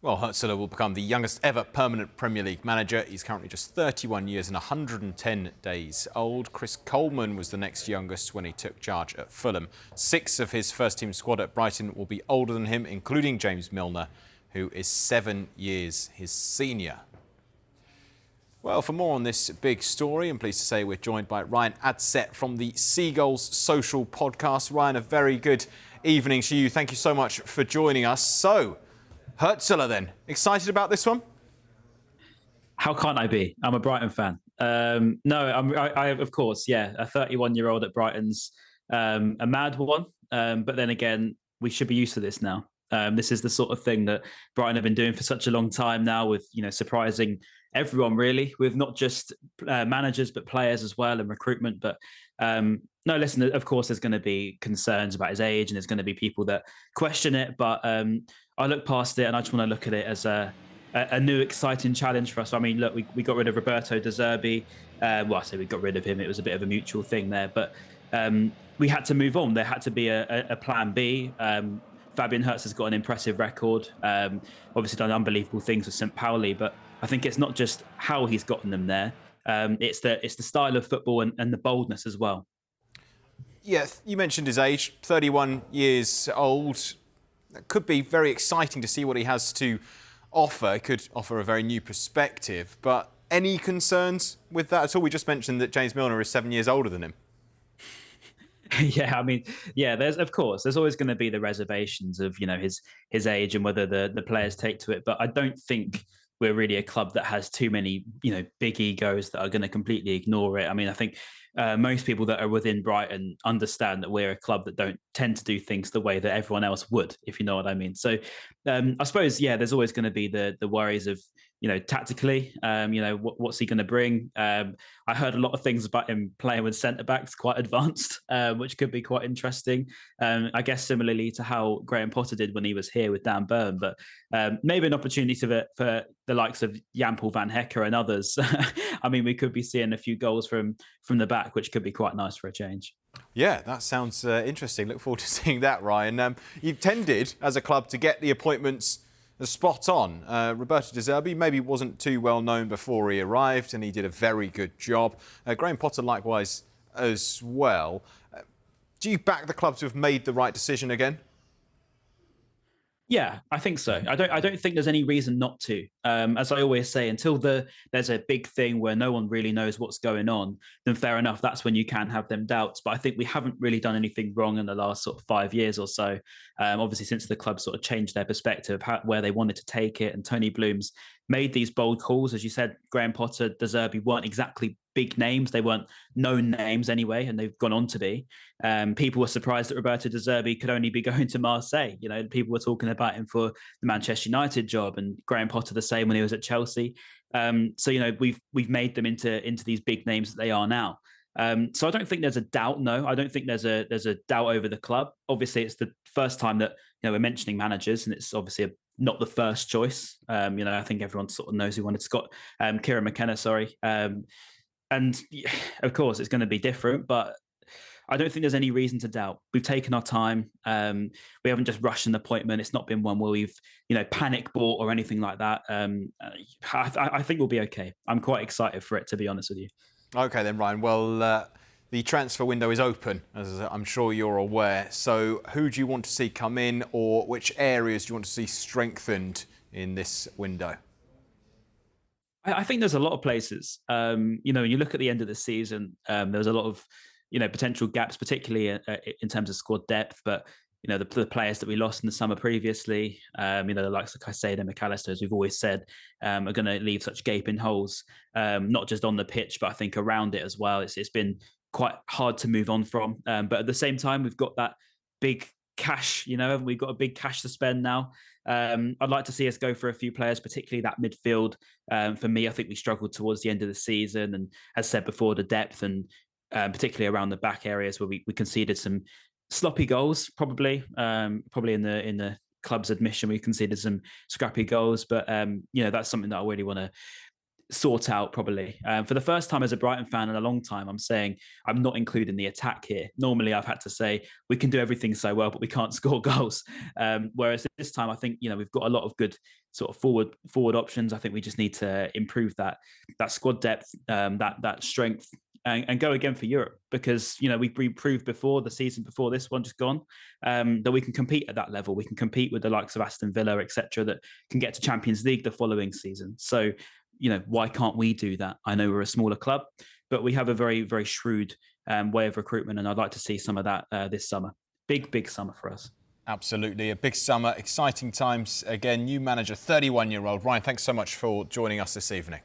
Well, Hurzeler will become the youngest ever permanent Premier League manager. He's currently just 31 years and 110 days old. Chris Coleman was the next youngest when he took charge at Fulham. 6 of his first-team squad at Brighton will be older than him, including James Milner, who is 7 years his senior. Well, for more on this big story, I'm pleased to say we're joined by Ryan Adsett from the Seagulls Social Podcast. Ryan, a very good evening to you. Thank you so much for joining us. So, Hurzeler then, excited about this one? How can't I be? I'm a Brighton fan. I of course, yeah, a 31-year-old at Brighton's a mad one. But then again, we should be used to this now. This is the sort of thing that Brighton have been doing for such a long time now, with surprising everyone really, with not just managers but players as well, and recruitment. But no, listen, of course there's going to be concerns about his age, and there's going to be people that question it. But I look past it, and I just want to look at it as a new exciting challenge for us. I mean, look, we got rid of Roberto De Zerbi. Well, I say we got rid of him. It was a bit of a mutual thing there, but we had to move on. There had to be a plan B. Fabian Hurzeler has got an impressive record. Obviously done unbelievable things with St Pauli, but I think it's not just how he's gotten them there. It's the style of football and the boldness as well. Yeah, you mentioned his age, 31 years old. It could be very exciting to see what he has to offer. It could offer a very new perspective. But any concerns with that at all? We just mentioned that James Milner is 7 years older than him. Yeah, I mean, yeah, there's always going to be the reservations of, his age and whether the players take to it. But I don't think we're really a club that has too many, big egos that are going to completely ignore it. I mean, I think most people that are within Brighton understand that we're a club that don't tend to do things the way that everyone else would, if you know what I mean. So I suppose, yeah, there's always going to be the worries of, tactically, what's he going to bring? I heard a lot of things about him playing with centre-backs quite advanced, which could be quite interesting. I guess similarly to how Graham Potter did when he was here with Dan Burn, but maybe an opportunity for the likes of Jan-Paul van Hecker and others. I mean, we could be seeing a few goals from the back, which could be quite nice for a change. Yeah, that sounds interesting. Look forward to seeing that, Ryan. You've tended, as a club, to get the appointments spot on. Roberto De Zerbi maybe wasn't too well known before he arrived, and he did a very good job. Graham Potter likewise as well. Do you back the club to have made the right decision again? Yeah, I think so. I don't think there's any reason not to. As I always say, until there's a big thing where no one really knows what's going on, then fair enough, that's when you can have them doubts. But I think we haven't really done anything wrong in the last sort of 5 years or so. Obviously, since the club sort of changed their perspective, where they wanted to take it, and Tony Bloom's made these bold calls. As you said, Graham Potter, De Zerbi weren't exactly big names. They weren't known names anyway, and they've gone on to be. People were surprised that Roberto De Zerbi could only be going to Marseille. People were talking about him for the Manchester United job, and Graham Potter the same when he was at Chelsea. So we've made them into these big names that they are now. So I don't think there's a doubt. No, I don't think there's a doubt over the club. Obviously, it's the first time that we're mentioning managers, and it's obviously not the first choice. I think everyone sort of knows who wanted Scott, Kieran McKenna, sorry. And of course, it's going to be different, but I don't think there's any reason to doubt. We've taken our time. We haven't just rushed an appointment. It's not been one where we've, panic bought or anything like that. I think we'll be okay. I'm quite excited for it, to be honest with you. Okay then, Ryan. Well, the transfer window is open, as I'm sure you're aware. So who do you want to see come in, or which areas do you want to see strengthened in this window? I think there's a lot of places. When you look at the end of the season, there was a lot of, potential gaps, particularly in terms of squad depth. But the players that we lost in the summer previously, the likes of Caicedo and McAllister, as we've always said, are going to leave such gaping holes, not just on the pitch, but I think around it as well. It's been quite hard to move on from. But at the same time, we've got that big cash, we've got a big cash to spend now. I'd like to see us go for a few players, particularly that midfield. For me, I think we struggled towards the end of the season, and as said before, the depth, and particularly around the back areas where we conceded some sloppy goals, probably in the club's admission, we conceded some scrappy goals. But that's something that I really want to sort out probably. For the first time as a Brighton fan in a long time, I'm saying I'm not including the attack here. Normally, I've had to say we can do everything so well, but we can't score goals. Whereas this time, I think we've got a lot of good sort of forward options. I think we just need to improve that squad depth, that strength. And go again for Europe, because we proved before the season before this one just gone that we can compete at that level. We can compete with the likes of Aston Villa, etc., that can get to Champions League the following season. So why can't we do that? I know we're a smaller club, but we have a very, very shrewd way of recruitment, and I'd like to see some of that this summer. Big summer for us. Absolutely, a big summer, exciting times. Again, new manager, 31-year-old. Ryan, thanks so much for joining us this evening.